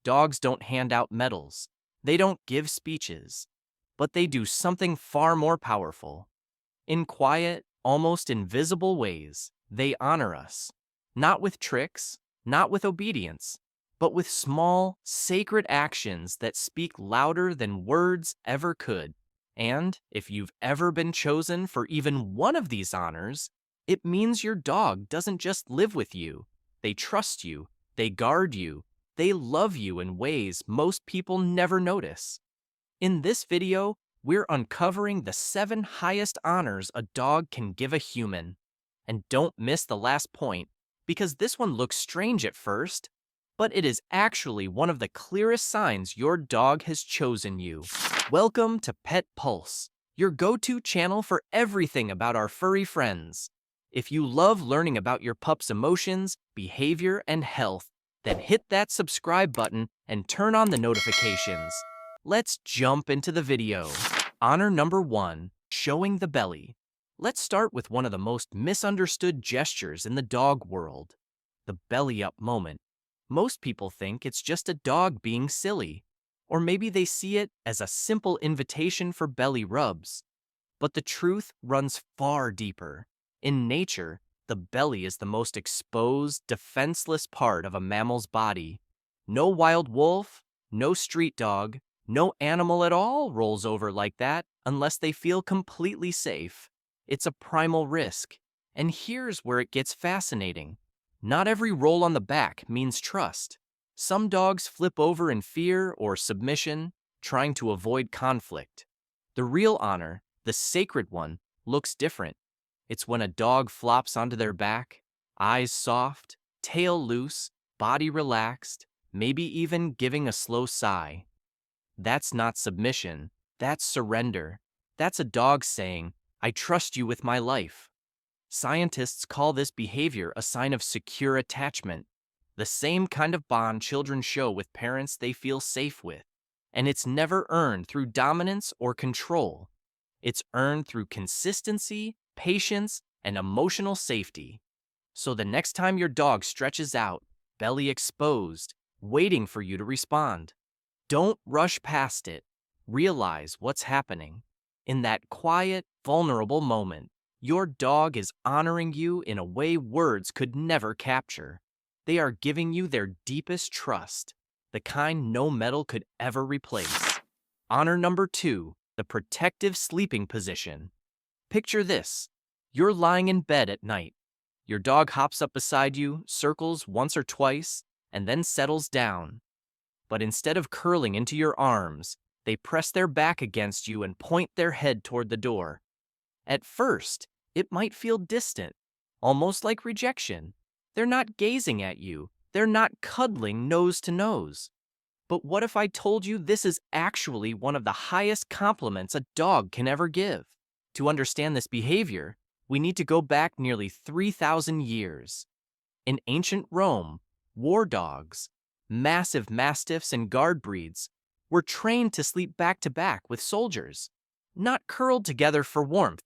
Dogs don't hand out medals. They don't give speeches. But they do something far more powerful. In quiet, almost invisible ways, they honor us. Not with tricks, not with obedience, but with small, sacred actions that speak louder than words ever could. And if you've ever been chosen for even one of these honors, it means your dog doesn't just live with you. They trust you, they guard you, they love you in ways most people never notice. In this video, we're uncovering the 7 highest honors a dog can give a human. And don't miss the last point, because this one looks strange at first, but it is actually one of the clearest signs your dog has chosen you. Welcome to Pet Pulse, your go-to channel for everything about our furry friends. If you love learning about your pup's emotions, behavior, and health, then hit that subscribe button and turn on the notifications. Let's jump into the video. Honor number 1, showing the belly. Let's start with one of the most misunderstood gestures in the dog world, the belly up moment. Most people think it's just a dog being silly, or maybe they see it as a simple invitation for belly rubs. But the truth runs far deeper. In nature, the belly is the most exposed, defenseless part of a mammal's body. No wild wolf, no street dog, no animal at all rolls over like that unless they feel completely safe. It's a primal risk. And here's where it gets fascinating. Not every roll on the back means trust. Some dogs flip over in fear or submission, trying to avoid conflict. The real honor, the sacred one, looks different. It's when a dog flops onto their back, eyes soft, tail loose, body relaxed, maybe even giving a slow sigh. That's not submission, that's surrender. That's a dog saying, "I trust you with my life." Scientists call this behavior a sign of secure attachment, the same kind of bond children show with parents they feel safe with. And it's never earned through dominance or control. It's earned through consistency, patience, and emotional safety. So the next time your dog stretches out, belly exposed, waiting for you to respond, don't rush past it. Realize what's happening. In that quiet, vulnerable moment, your dog is honoring you in a way words could never capture. They are giving you their deepest trust, the kind no medal could ever replace. Honor number 2, the protective sleeping position. Picture this. You're lying in bed at night. Your dog hops up beside you, circles once or twice, and then settles down. But instead of curling into your arms, they press their back against you and point their head toward the door. At first, it might feel distant, almost like rejection. They're not gazing at you. They're not cuddling nose to nose. But what if I told you this is actually one of the highest compliments a dog can ever give? To understand this behavior, we need to go back nearly 3,000 years. In ancient Rome, war dogs, massive mastiffs and guard breeds, were trained to sleep back to back with soldiers, not curled together for warmth,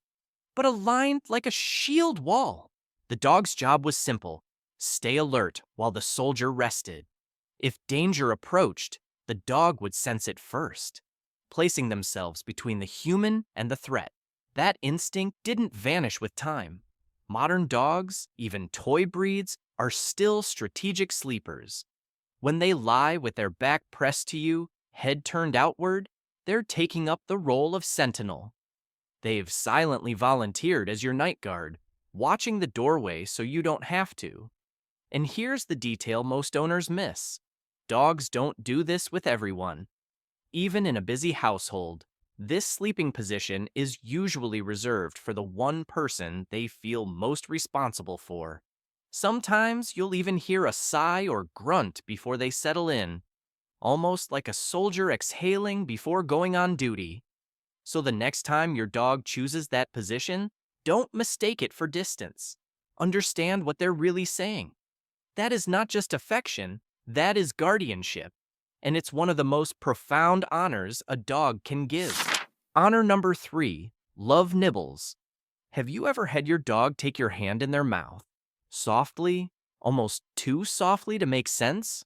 but aligned like a shield wall. The dog's job was simple: stay alert while the soldier rested. If danger approached, the dog would sense it first, placing themselves between the human and the threat. That instinct didn't vanish with time. Modern dogs, even toy breeds, are still strategic sleepers. When they lie with their back pressed to you, head turned outward, they're taking up the role of sentinel. They've silently volunteered as your night guard, watching the doorway so you don't have to. And here's the detail most owners miss. Dogs don't do this with everyone. Even in a busy household, this sleeping position is usually reserved for the one person they feel most responsible for. Sometimes you'll even hear a sigh or grunt before they settle in, almost like a soldier exhaling before going on duty. So the next time your dog chooses that position, don't mistake it for distance. Understand what they're really saying. That is not just affection, that is guardianship. And it's one of the most profound honors a dog can give. Honor number 3, love nibbles. Have you ever had your dog take your hand in their mouth? Softly, almost too softly to make sense?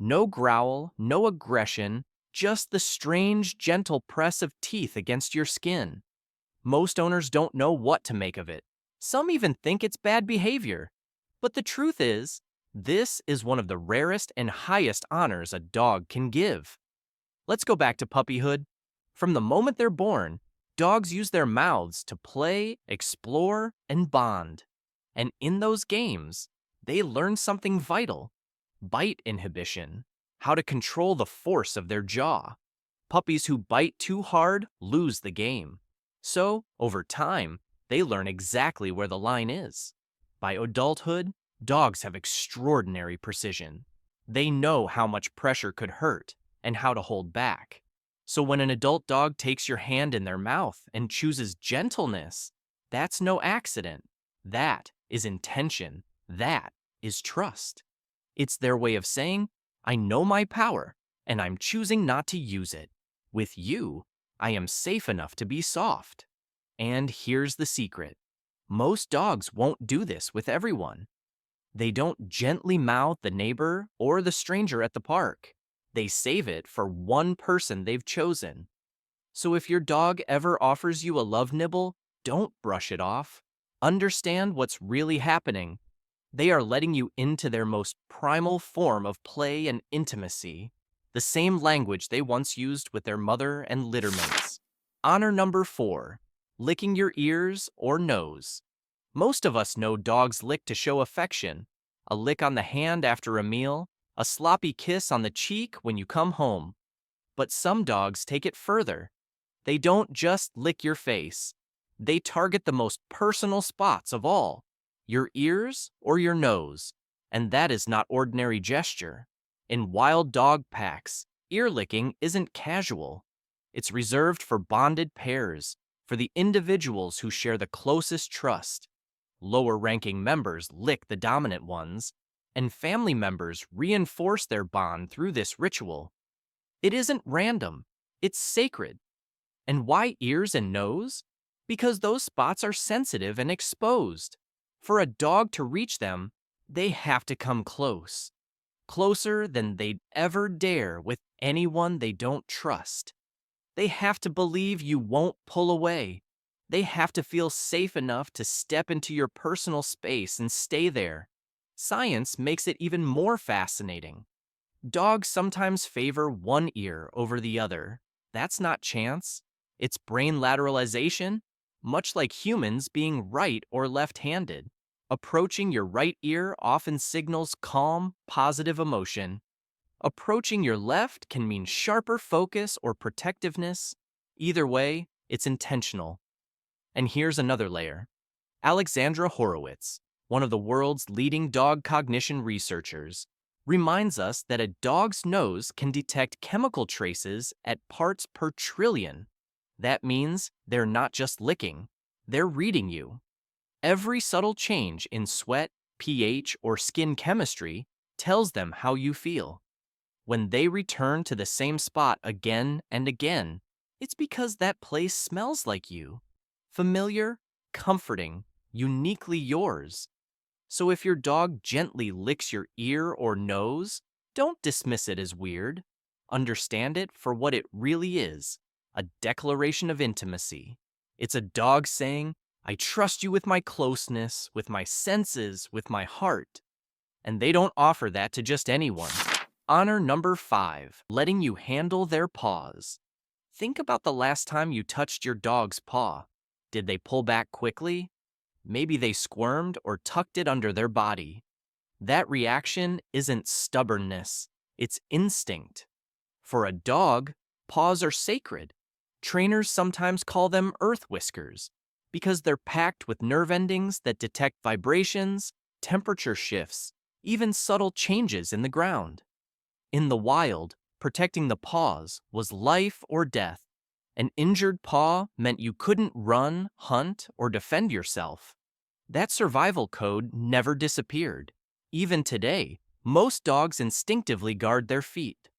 No growl, no aggression, just the strange, gentle press of teeth against your skin. Most owners don't know what to make of it. Some even think it's bad behavior. But the truth is, this is one of the rarest and highest honors a dog can give. Let's go back to puppyhood. From the moment they're born, dogs use their mouths to play, explore, and bond. And in those games, they learn something vital: bite inhibition, how to control the force of their jaw. Puppies who bite too hard lose the game. So, over time, they learn exactly where the line is. By adulthood, dogs have extraordinary precision. They know how much pressure could hurt and how to hold back. So when an adult dog takes your hand in their mouth and chooses gentleness, that's no accident. That is intention. That is trust. It's their way of saying, I know my power, and I'm choosing not to use it. With you, I am safe enough to be soft. And here's the secret. Most dogs won't do this with everyone. They don't gently mouth the neighbor or the stranger at the park. They save it for one person they've chosen. So if your dog ever offers you a love nibble, don't brush it off. Understand what's really happening. They are letting you into their most primal form of play and intimacy, the same language they once used with their mother and littermates. Honor number 4, licking your ears or nose. Most of us know dogs lick to show affection. A lick on the hand after a meal, a sloppy kiss on the cheek when you come home. But some dogs take it further. They don't just lick your face. They target the most personal spots of all, your ears or your nose. And that is not ordinary gesture. In wild dog packs, ear licking isn't casual. It's reserved for bonded pairs, for the individuals who share the closest trust. Lower-ranking members lick the dominant ones, and family members reinforce their bond through this ritual. It isn't random, it's sacred. And why ears and nose? Because those spots are sensitive and exposed. For a dog to reach them, they have to come close. Closer than they'd ever dare with anyone they don't trust. They have to believe you won't pull away. They have to feel safe enough to step into your personal space and stay there. Science makes it even more fascinating. Dogs sometimes favor one ear over the other. That's not chance. It's brain lateralization, much like humans being right or left-handed. Approaching your right ear often signals calm, positive emotion. Approaching your left can mean sharper focus or protectiveness. Either way, it's intentional. And here's another layer. Alexandra Horowitz, one of the world's leading dog cognition researchers, reminds us that a dog's nose can detect chemical traces at parts per trillion. That means they're not just licking, they're reading you. Every subtle change in sweat, pH, or skin chemistry tells them how you feel. When they return to the same spot again and again, it's because that place smells like you. Familiar, comforting, uniquely yours. So if your dog gently licks your ear or nose, don't dismiss it as weird. Understand it for what it really is, a declaration of intimacy. It's a dog saying, I trust you with my closeness, with my senses, with my heart. And they don't offer that to just anyone. Honor number 5, letting you handle their paws. Think about the last time you touched your dog's paw. Did they pull back quickly? Maybe they squirmed or tucked it under their body. That reaction isn't stubbornness, it's instinct. For a dog, paws are sacred. Trainers sometimes call them earth whiskers because they're packed with nerve endings that detect vibrations, temperature shifts, even subtle changes in the ground. In the wild, protecting the paws was life or death. An injured paw meant you couldn't run, hunt, or defend yourself. That survival code never disappeared. Even today, most dogs instinctively guard their feet.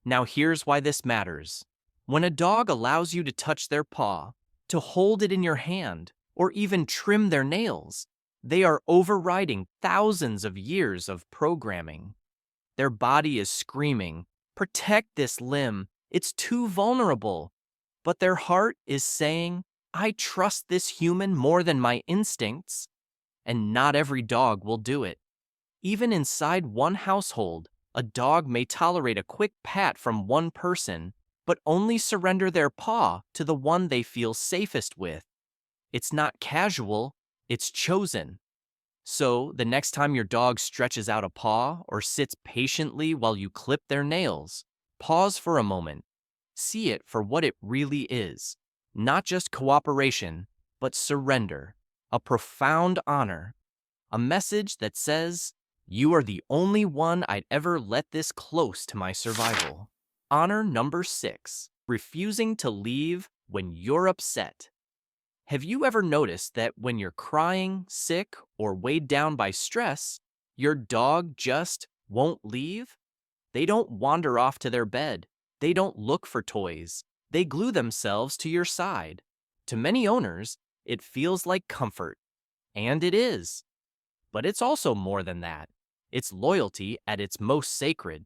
Now here's why this matters. When a dog allows you to touch their paw, to hold it in your hand, or even trim their nails, they are overriding thousands of years of programming. Their body is screaming, "Protect this limb, it's too vulnerable." But their heart is saying, "I trust this human more than my instincts." And not every dog will do it. Even inside one household, a dog may tolerate a quick pat from one person, but only surrender their paw to the one they feel safest with. It's not casual, it's chosen. So, the next time your dog stretches out a paw or sits patiently while you clip their nails, pause for a moment. See it for what it really is. Not just cooperation, but surrender. A profound honor. A message that says, "You are the only one I'd ever let this close to my survival." Honor number 6. Refusing to leave when you're upset. Have you ever noticed that when you're crying, sick, or weighed down by stress, your dog just won't leave? They don't wander off to their bed. They don't look for toys. They glue themselves to your side. To many owners, it feels like comfort. And it is. But it's also more than that. It's loyalty at its most sacred.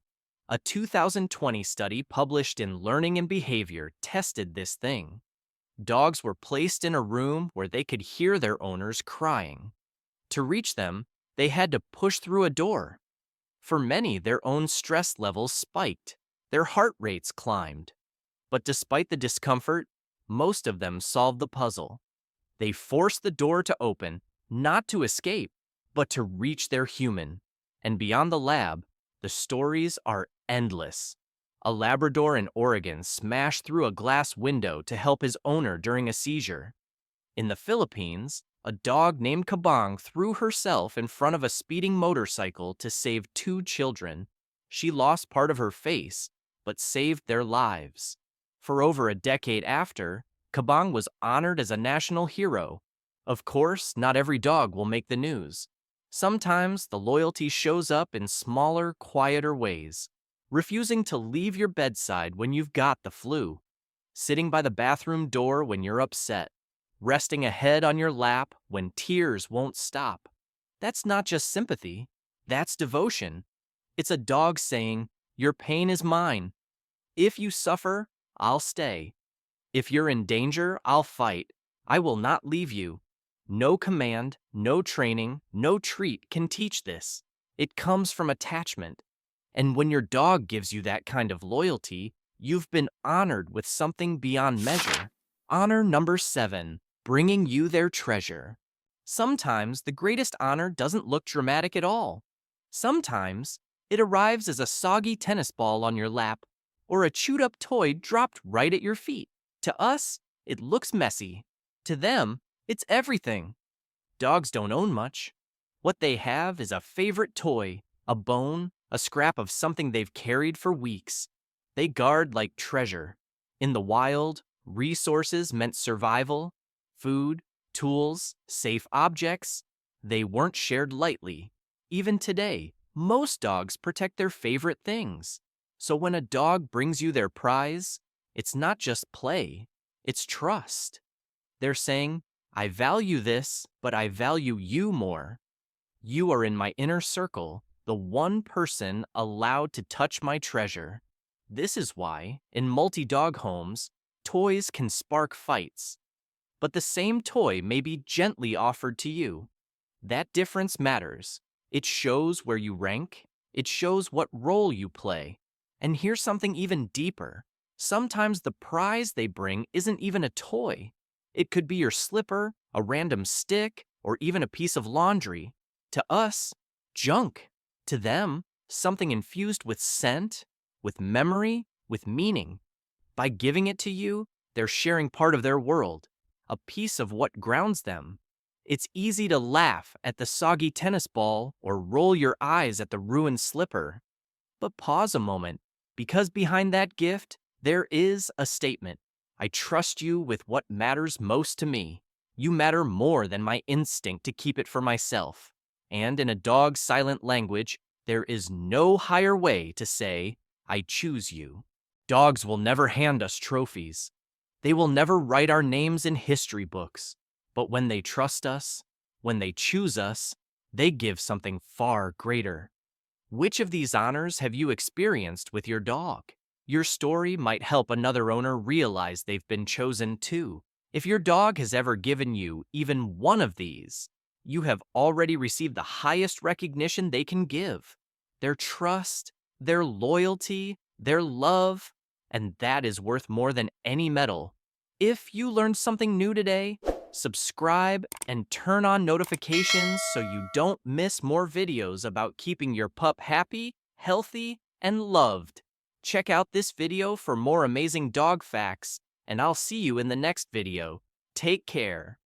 A 2020 study published in Learning and Behavior tested this thing. Dogs were placed in a room where they could hear their owners crying. To reach them, they had to push through a door. For many, their own stress levels spiked. Their heart rates climbed. But despite the discomfort, most of them solved the puzzle. They forced the door to open, not to escape, but to reach their human. And beyond the lab, the stories are endless. A Labrador in Oregon smashed through a glass window to help his owner during a seizure. In the Philippines, a dog named Kabang threw herself in front of a speeding motorcycle to save 2 children. She lost part of her face, but saved their lives. For over a decade after, Kabang was honored as a national hero. Of course, not every dog will make the news. Sometimes the loyalty shows up in smaller, quieter ways. Refusing to leave your bedside when you've got the flu. Sitting by the bathroom door when you're upset. Resting a head on your lap when tears won't stop. That's not just sympathy. That's devotion. It's a dog saying, "Your pain is mine. If you suffer, I'll stay. If you're in danger, I'll fight. I will not leave you." No command, no training, no treat can teach this. It comes from attachment. And when your dog gives you that kind of loyalty, you've been honored with something beyond measure. Honor number 7, bringing you their treasure. Sometimes the greatest honor doesn't look dramatic at all. Sometimes it arrives as a soggy tennis ball on your lap or a chewed-up toy dropped right at your feet. To us, it looks messy. To them, it's everything. Dogs don't own much. What they have is a favorite toy, a bone, a scrap of something they've carried for weeks. They guard like treasure. In the wild, resources meant survival, food, tools, safe objects. They weren't shared lightly. Even today, most dogs protect their favorite things. So when a dog brings you their prize, it's not just play, it's trust. They're saying, "I value this, but I value you more. You are in my inner circle, the one person allowed to touch my treasure." This is why, in multi-dog homes, toys can spark fights. But the same toy may be gently offered to you. That difference matters. It shows where you rank. It shows what role you play. And here's something even deeper. Sometimes the prize they bring isn't even a toy. It could be your slipper, a random stick, or even a piece of laundry. To us, junk. To them, something infused with scent, with memory, with meaning. By giving it to you, they're sharing part of their world, a piece of what grounds them. It's easy to laugh at the soggy tennis ball or roll your eyes at the ruined slipper. But pause a moment, because behind that gift, there is a statement. I trust you with what matters most to me. You matter more than my instinct to keep it for myself. And in a dog's silent language, there is no higher way to say, I choose you. Dogs will never hand us trophies. They will never write our names in history books. But when they trust us, when they choose us, they give something far greater. Which of these honors have you experienced with your dog? Your story might help another owner realize they've been chosen too. If your dog has ever given you even one of these, you have already received the highest recognition they can give. Their trust, their loyalty, their love, and that is worth more than any medal. If you learned something new today, subscribe and turn on notifications so you don't miss more videos about keeping your pup happy, healthy, and loved. Check out this video for more amazing dog facts, and I'll see you in the next video. Take care.